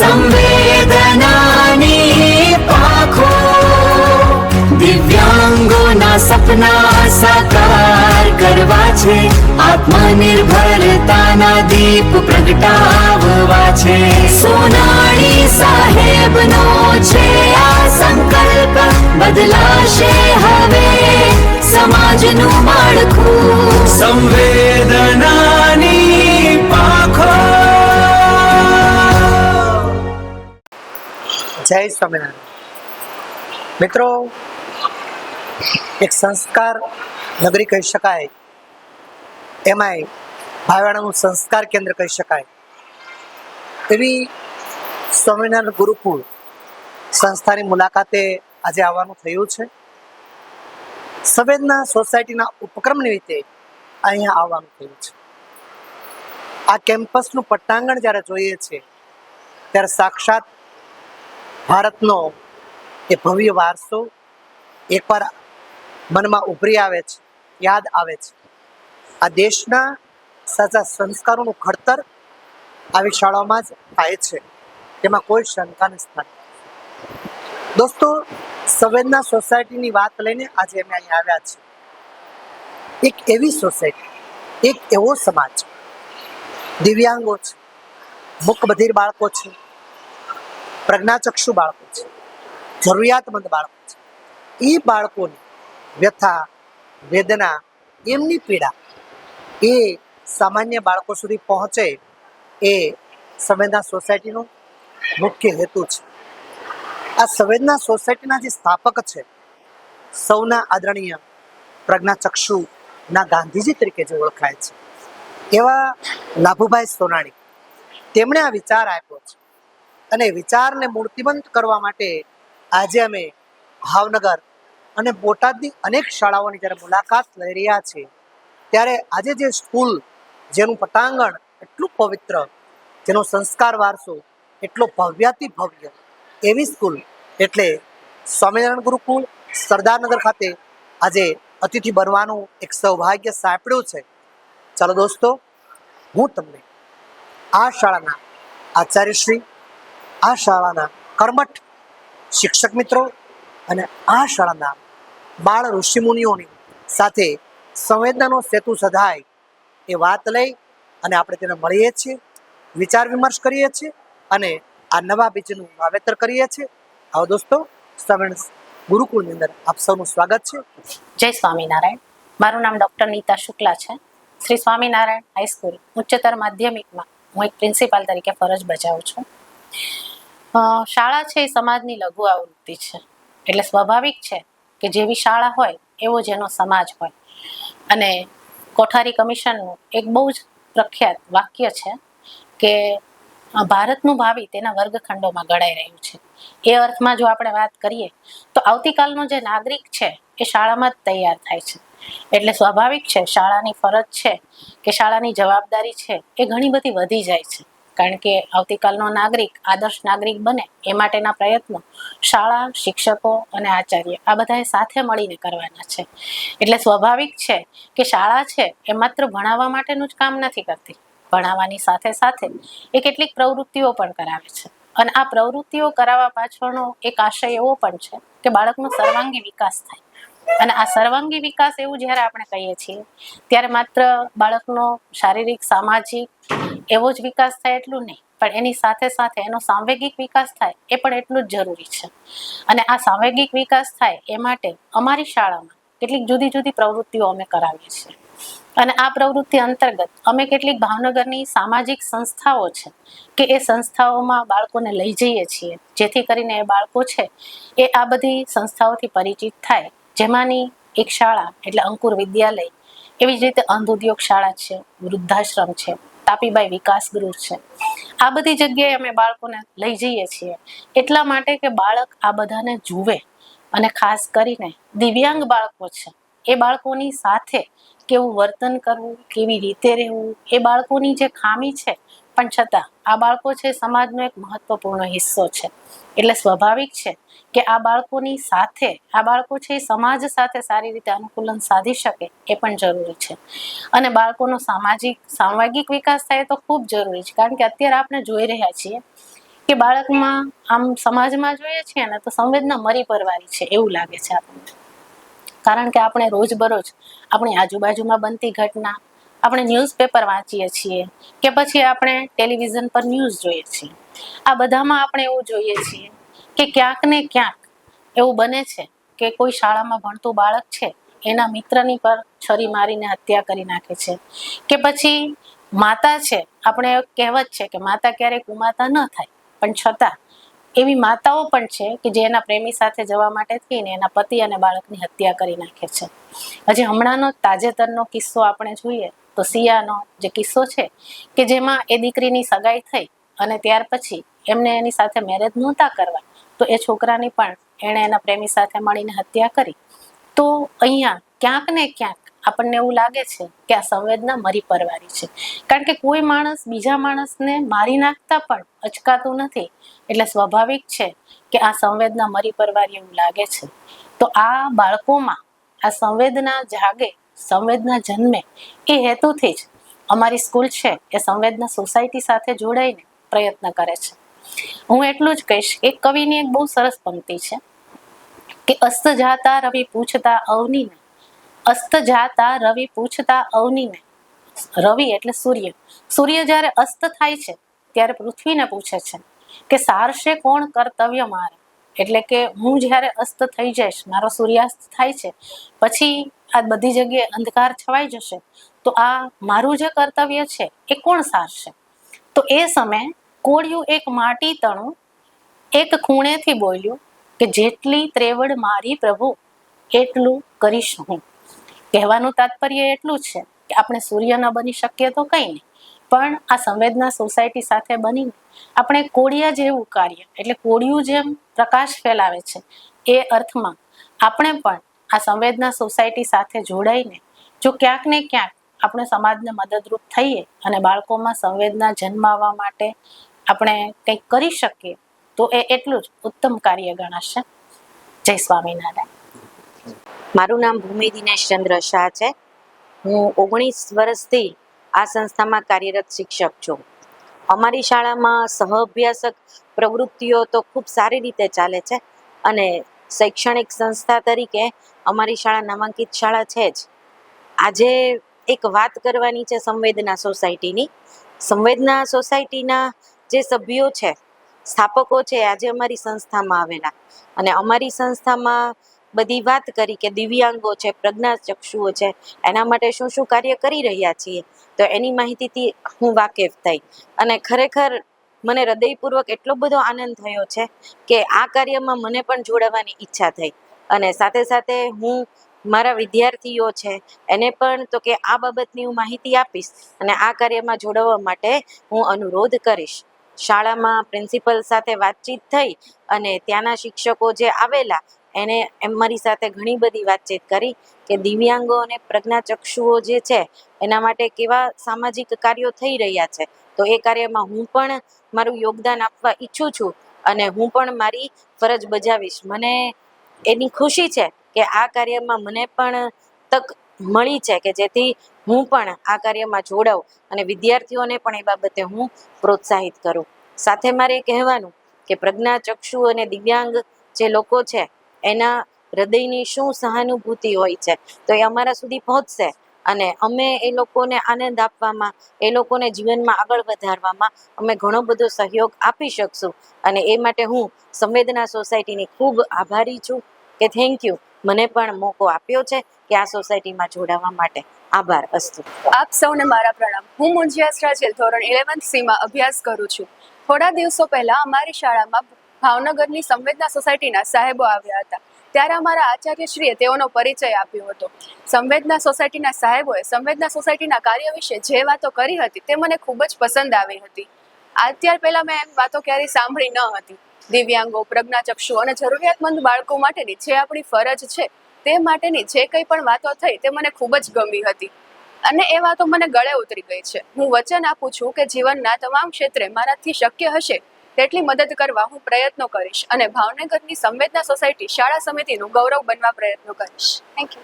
સંવેદનાની પાંખો, દિવ્યાંગોના સપના સાકાર કરવા છે, આત્મનિર્ભરતાના દીપ પ્રગટાવવા છે. સોનાણી સાહેબનો છે આ સંકલ્પ, બદલાશે હવે સમાજનું માળખું. સંવેદનાની પાંખો. જય સ્વામિનારાયણ. મિત્રો, એક સંસ્કાર નગરી કહી શકાય, એમાંય ભાવેણાનું સંસ્કાર કેન્દ્ર કહી શકાય એવી સ્વામિનારાયણ ગુરુકુળ સંસ્થાની મુલાકાતે આજે આવવાનું થયું છે. સંવેદના સોસાયટીના ઉપક્રમ નિમિત્તે અહીંયા આવવાનું થયું છે. આ કેમ્પસનું પટ્ટાંગણ જ્યારે જોઈએ છે ત્યારે સાક્ષાત ભારતનો એ ભવ્ય વારસો એકવાર મનમાં ઉભરી આવે છે, યાદ આવે છે. આ દેશના સાચા સંસ્કારોનું ઘડતર આવી શાળાઓમાં જ થાય છે, તેમાં કોઈ શંકા નથી. દોસ્તો, સંવેદના સોસાયટીની વાત લઈને આજે અમે અહીં આવ્યા છીએ. એક એવી સોસાયટી, એક એવો સમાજ, દિવ્યાંગો છે, મૂકબધિર બાળકો છે, પ્રજ્ઞાચક્ષુ બાળકો છે, જરૂરિયાતમંદ બાળકો છે. એ બાળકોની વ્યથા, વેદના, એમની પીડા એ સામાન્ય બાળકો સુધી પહોંચે એ સંવેદના સોસાયટીનો મુખ્ય હેતુ છે. આ સંવેદના સોસાયટીના જે સ્થાપક છે, સૌના આદરણીય પ્રજ્ઞાચક્ષુના ગાંધીજી તરીકે જે ઓળખાય છે એવા લાભુભાઈ સોનાણી, તેમણે આ વિચાર આપ્યો છે અને વિચારને મૂર્તિમંત કરવા માટે આજે અમે ભાવનગર અને બોટાદની અનેક શાળાઓની જ્યારે મુલાકાત લઈ રહ્યા છીએ ત્યારે આજે જે સ્કૂલ, જેનું પટાંગણ એટલું પવિત્ર, જેનો સંસ્કાર વારસો એટલો ભવ્યાતિ ભવ્ય, એવી સ્કૂલ એટલે સ્વામિનારાયણ ગુરુકુળ સરદારનગર ખાતે આજે અતિથિ બનવાનું એક સૌભાગ્ય સાંપડ્યું છે. ચાલો દોસ્તો, હું તમને આ શાળાના આચાર્યશ્રી, આ શાળાના કર્મઠ શિક્ષક મિત્રો અને આ શાળાના બાળ ઋષિમુનિઓની સાથે સંવેદનાનો સેતુ સધાય એ વાત લઈ અને આપણે તેને મળીએ છીએ, વિચાર વિમર્શ કરીએ છીએ અને આ નવા બીજનું વાવેતર કરીએ છીએ. આવો દોસ્તો, સ્વામિનારાયણ ગુરુકુળની અંદર આપ સૌનું સ્વાગત છે. જય સ્વામિનારાયણ. મારું નામ ડૉક્ટર નીતા શુક્લા છે. શ્રી સ્વામિનારાયણ હાઈસ્કૂલ ઉચ્ચતર માધ્યમિકમાં હું એક પ્રિન્સિપાલ તરીકે ફરજ બજાવું છું. શાળા છે એ સમાજની લઘુ આવૃત્તિ છે, એટલે સ્વાભાવિક છે કે જેવી શાળા હોય એવો જેનો સમાજ હોય. અને કોઠારી કમિશનનું એક બહુ જ પ્રખ્યાત વાક્ય છે કે ભારતનું ભાવિ તેના વર્ગખંડોમાં ઘડાઈ રહ્યું છે. એ અર્થમાં જો આપણે વાત કરીએ તો આવતીકાલનો જે નાગરિક છે એ શાળામાં જ તૈયાર થાય છે. એટલે સ્વાભાવિક છે, શાળાની ફરજ છે કે શાળાની જવાબદારી છે એ ઘણી બધી વધી જાય છે. કારણ કે આવતીકાલનો નાગરિક આદર્શ નાગરિક બને એ માટેના પ્રયત્નો શાળા, શિક્ષકો અને આચાર્ય આ બધાએ સાથે મળીને કરવાના છે. એટલે સ્વાભાવિક છે કે શાળા છે એ માત્ર ભણાવવા માટેનું જ કામ નથી કરતી, ભણાવવાની સાથે સાથે એ કેટલીક પ્રવૃત્તિઓ પણ કરાવે છે. અને આ પ્રવૃત્તિઓ કરાવવા પાછળનો એક આશય એવો પણ છે કે બાળકનો સર્વાંગી વિકાસ થાય. અને આ સર્વાંગી વિકાસ એવું જ્યારે આપણે કહીએ છીએ ત્યારે માત્ર બાળકનો શારીરિક, સામાજિક એવો જ વિકાસ થાય એટલું નહીં, પણ એની સાથે સાથે એનો સાંવેગિક વિકાસ થાય એ પણ એટલું જ જરૂરી છે. અને આ સાંવેગિક વિકાસ થાય એ માટે અમારી શાળામાં કેટલીક જુદી જુદી પ્રવૃત્તિઓ અમે કરાવીએ છીએ. અને આ પ્રવૃત્તિ અંતર્ગત અમે કેટલીક ભાવનગરની સામાજિક સંસ્થાઓ છે કે એ સંસ્થાઓમાં બાળકોને લઈ જઈએ છીએ, જેથી કરીને એ બાળકો છે એ આ બધી સંસ્થાઓથી પરિચિત થાય. જેમાંની એક શાળા એટલે અંકુર વિદ્યાલય, એવી જ રીતે અંધ ઉદ્યોગ શાળા છે, વૃદ્ધાશ્રમ છે, તાપીબાઈ વિકાસ ગૃહ છે. આ બધી જગ્યાએ અમે બાળકોને લઈ જઈએ છીએ એટલા માટે કે બાળક આ બધાને જુએ અને ખાસ કરીને દિવ્યાંગ બાળકો છે એ બાળકોની સાથે કેવું વર્તન કરવું, કેવી રીતે રહેવું, એ બાળકોની જે ખામી છે પણ છતાં આ બાળકો છે સમાજનો એક મહત્વપૂર્ણ હિસ્સો છે. એટલે સ્વાભાવિક છે કે આ બાળકોની સાથે આ બાળકો છે એ સમાજ સાથે સારી રીતે અનુકૂલન સાધી શકે એ પણ જરૂરી છે. અને બાળકોનો સામાજિક સાંવેગિક વિકાસ થાય તો ખૂબ જરૂરી છે. કારણ કે અત્યારે આપણે જોઈ રહ્યા છીએ કે બાળકમાં આમ સમાજમાં જોઈએ છીએ ને તો સંવેદના મરી પરવારી છે એવું લાગે છે આપણને. કારણ કે આપણે રોજબરોજ આપણી આજુબાજુમાં બનતી ઘટના, આપણે ન્યૂઝપેપર વાંચીએ છીએ કે પછી આપણે ટેલિવિઝન પર ન્યૂઝ જોઈએ છીએ. આ બધામાં આપણે એવું જોઈએ છીએ કે ક્યાંક ને ક્યાંક એવું બને છે કે કોઈ શાળામાં ભણતું બાળક છે એના મિત્રની પર છરી મારીને હત્યા કરી નાખે છે. કે પછી માતા છે, આપણે કહેવત છે કે માતા ક્યારેય કુમાતા ન થાય, પણ છતાં એવી માતાઓ પણ છે કે જે એના પ્રેમી સાથે જવા માટે થઈને એના પતિ અને બાળકની હત્યા કરી નાખે છે. હજી હમણાંનો તાજેતરનો કિસ્સો આપણે જોઈએ તો સિયાનો જે કિસ્સો છે કે જેમાં એ દીકરીની સગાઈ થઈ અને ત્યાર પછી એમને એની સાથે મેરેજ નહોતા કરવા તો એ છોકરાની પણ એણે એના પ્રેમી સાથે મળીને હત્યા કરી. તો અહીંયા ક્યાંક ને ક્યાંક આપણને એવું લાગે છે કે આ સંવેદના મરી પરવારી છે. કારણ કે કોઈ માણસ બીજા માણસને મારી નાખતા પણ અચકાતું નથી, એટલે સ્વાભાવિક છે કે આ સંવેદના મરી પરવારી એવું લાગે છે. તો આ બાળકોમાં આ સંવેદના જાગે, સંવેદના જન્મે, એ હેતુથી જ અમારી સ્કૂલ છે એ સંવેદના સોસાયટી સાથે જોડાઈને પ્રયત્ન કરે છે. હું એટલું જ કહીશ, એક કવિની એક બહુ સરસ પંક્તિ છે કે અસ્ત જાતા રવિ પૂછતા અવનીને, અસ્ત જાતા રવિ પૂછતા અવનીને. રવિ એટલે સૂર્ય. સૂર્ય જ્યારે અસ્ત થાય છે ત્યારે પૃથ્વીને પૂછે છે કે સારશે કોણ કર્તવ્ય મારે. એટલે કે હું જ્યારે અસ્ત થઈ જઈશ, મારો સૂર્યાસ્ત થાય છે, પછી આ બધી જગ્યાએ અંધકાર છવાઈ જશે, તો આ મારું જે કર્તવ્ય છે એ કોણ સારશે. તો એ સમયે કોળિયું એક માટી તણું એક ખૂણેથી બોલ્યું કે જેટલી ત્રેવડ મારી પ્રભુ એટલું કરીશ હું. કહેવાનું તાત્પર્ય એટલું છે કે આપણે સૂર્ય ન બની શકીએ તો કંઈ નહીં, પણ આ સંવેદના સોસાયટી સાથે બનીને આપણે કોળિયા જેવું કાર્ય, એટલે કોળિયું જેમ પ્રકાશ ફેલાવે છે એ અર્થમાં આપણે પણ આ સંવેદના સોસાયટી સાથે જોડાઈને જો ક્યાંક ને ક્યાંક આપણે સમાજને મદદરૂપ થઈએ અને બાળકોમાં સંવેદના જન્માવવા માટે આપણે કંઈક કરી શકીએ તો એ એટલું જ ઉત્તમ કાર્ય ગણાશે. જય સ્વામિનારાયણ. મારું નામ ભૂમિ દિનેશ ચંદ્ર શાહ છે. હું 19 વર્ષથી આ સંસ્થામાં કાર્યરત શિક્ષક છું. અમારી શાળામાં સહઅભ્યાસક પ્રવૃત્તિઓ તો ખૂબ સારી રીતે ચાલે છે અને શૈક્ષણિક સંસ્થા તરીકે અમારી શાળા નામાંકિત શાળા છે જ. આજે એક વાત કરવાની છે સંવેદના સોસાયટીની. સંવેદના સોસાયટીના જે સભ્યો છે, સ્થાપકો છે, આજે અમારી સંસ્થામાં આવેલા અને અમારી સંસ્થામાં બધી વાત કરી કે દિવ્યાંગો છે, પ્રજ્ઞાચક્ષુઓ છે, એના માટે શું શું કાર્ય કરી રહ્યા છીએ, તો એની માહિતીથી હું વાકેફ થઈ અને ખરેખર મને હૃદયપૂર્વક એટલો બધો આનંદ થયો છે કે આ કાર્યમાં મને પણ જોડાવાની ઈચ્છા થઈ. અને સાથે સાથે હું મારા વિદ્યાર્થીઓ છે એને પણ તો કે આ બાબતની હું માહિતી આપીશ અને આ કાર્યમાં જોડાવા માટે હું અનુરોધ કરીશ. શાળામાં પ્રિન્સિપલ સાથે વાતચીત થઈ અને ત્યાંના શિક્ષકો જે આવેલા એને મારી સાથે ઘણી બધી વાતચીત કરી કે દિવ્યાંગો અને પ્રજ્ઞાચક્ષુઓ જે છે એના માટે કેવા સામાજિક કાર્યો થઈ રહ્યા છે, તો એ કાર્યમાં હું પણ મારું યોગદાન આપવા ઈચ્છું છું અને હું પણ મારી ફરજ બજાવીશ. મને એની ખુશી છે કે આ કાર્યમાં મને પણ તક મળી છે કે જેથી હું પણ આ કાર્યમાં જોડાઉં અને વિદ્યાર્થીઓને પણ એ બાબતે હું પ્રોત્સાહિત કરું. સાથે મારે કહેવાનું કે પ્રજ્ઞાચક્ષુ અને દિવ્યાંગ જે લોકો છે એના હૃદયની શું સહાનુભૂતિ હોય છે તો એ અમારા સુધી પહોંચશે અને અમે એ લોકોને આનંદ આપવામાં, એ લોકોને જીવનમાં આગળ વધારવામાં અમે ઘણો બધો સહયોગ આપી શકશું. અને એ માટે હું સંવેદના સોસાયટીની ખૂબ આભારી છું કે થેન્ક યુ, મને પણ મોકો આપ્યો છે કે આ સોસાયટીમાં જોડાવા માટે. આભાર. અસ્તુ. આપ સૌને મારા પ્રણામ. હું મુંજિયા રાજેલ ધોરણ 11th C માં અભ્યાસ કરું છું. થોડા દિવસો પહેલા અમારી શાળામાં ભાવનગરની સંવેદના સોસાયટીના સાહેબો આવ્યા હતા. ત્યારે અમારા આચાર્યશ્રીએ તેઓનો પરિચય આપ્યો હતો. સંવેદના સોસાયટીના સાહેબોએ સંવેદના સોસાયટીના કાર્ય વિશે જે વાતો કરી હતી તે મને ખૂબ જ પસંદ આવી હતી. અત્યાર પહેલા મેં એમ વાતો ક્યારેય સાંભળી ન હતી. દિવ્યાંગો, પ્રજ્ઞાચક્ષુ અને જરૂરિયાતમંદ બાળકો માટેની જે આપણી ફરજ છે તે માટેની જે કંઈ પણ વાતો થઈ તે મને ખૂબ જ ગમી હતી અને એ વાતો મને ગળે ઉતરી ગઈ છે. હું વચન આપું છું કે જીવનના તમામ ક્ષેત્રે મારાથી શક્ય હશે તેટલી મદદ કરવા હું પ્રયત્નો કરીશ અને ભાવનગરની સંવેદના સોસાયટી શાળા સમિતિનું ગૌરવ બનવા પ્રયત્નો કરીશ. Thank you.